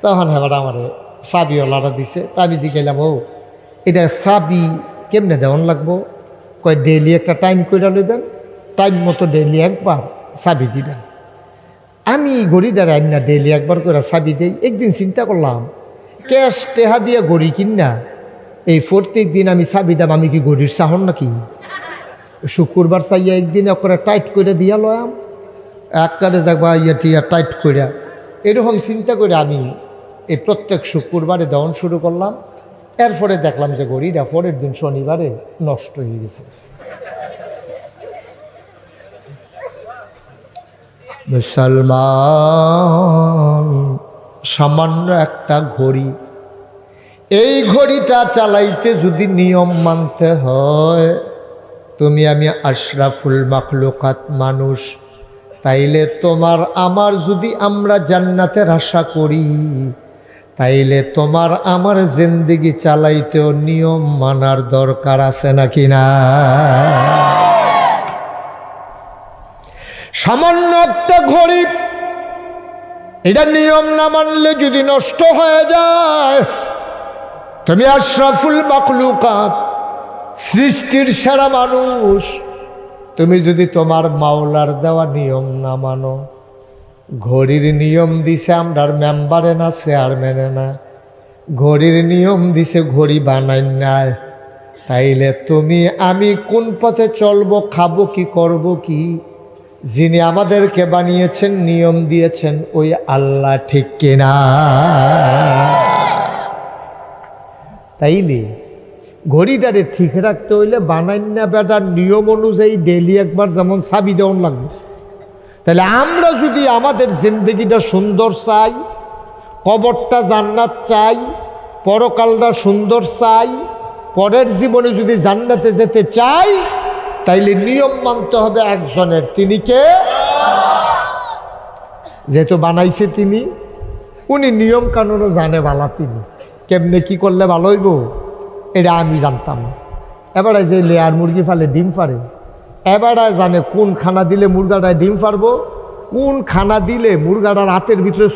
তখন এবার আমার চাবিওয়ালাটা দিছে, তা আমি জিজ্ঞাসলাম, ও এটা চাবি কেমনে দেওয়ান লাগবো? কয় ডেইলি একটা টাইম করে লইবেন, টাইম মতো ডেইলি একবার চাবি দিবেন। আমি ঘড়িটার আইন না ডেইলি একবার করে চাবি দেই। একদিন চিন্তা করলাম, ক্যাশ টেহা দিয়ে ঘড়ি কিনা এই প্রত্যেক দিন আমি চাবি দাম, আমি কি ঘড়ির চাহন নাকি? শুক্রবার চাইয়া একদিন করে টাইট করে দিয়া লয়াম, একবারে দেখবা ইয়া টাইট করে, এরকম চিন্তা করে আমি এই প্রত্যেক শুক্রবারে দেওয়ান শুরু করলাম। এরপরে দেখলাম যে ঘড়িটা পরের দিন শনিবারে নষ্ট হয়ে গেছে। মুসলমান, সামান্য একটা ঘড়ি, এই ঘড়িটা চালাইতে যদি নিয়ম মানতে হয়, তুমি আমি আশরাফুল মাখলুকাত মানুষ, তাইলে তোমার আমার যদি আমরা জান্নাতের আশা করি, তাইলে তোমার আমার জিন্দেগি চালাইতেও নিয়ম মানার দরকার আছে নাকি না? সামান্য একটা ঘড়ি, এটা নিয়ম না মানলে যদি নষ্ট হয়ে যায়, তুমি আশরাফুল মাখলুকাত, সৃষ্টির সেরা মানুষ, তুমি যদি তোমার মাওলার দেওয়া নিয়ম না মানো, ঘড়ির নিয়ম দিছে আমরার মেম্বারে না চেয়ারম্যানে না, ঘড়ির নিয়ম দিছে ঘড়ি বানাই নাই, তাইলে তুমি আমি কোন পথে চলবো, খাবো কি, করব কি? যিনি আমাদেরকে বানিয়েছেন, নিয়ম দিয়েছেন, ওই আল্লাহ, ঠিক কিনা? তাইলে ঘড়িটারে ঠিক রাখতে হইলে বানাই না বেটার নিয়ম অনুযায়ী ডেইলি একবার যেমন চাবি দেওয়ান লাগবে। তাহলে আমরা যদি আমাদের জিন্দগিটা সুন্দর চাই, কবরটা জান্নাত চাই, পরকালটা সুন্দর চাই, পরের জীবনে যদি জান্নাতে যেতে চাই, তাইলে নিয়ম মানতে হবে একজনের। তিনি কে? যেহেতু বানাইছে তিনি, উনি নিয়ম কানুনও জানে ভালো। তিনি কেমনে কি করলে ভালো হইব এটা আমি জানতাম না। এবারে যে লেয়ার মুরগি ফালে ডিম পারে, এবারে জানে কোন খানা দিলে মুরগাটায় ডিম পারবো, কোন খানা দিলে মুরগাটার হাতের ভিতরে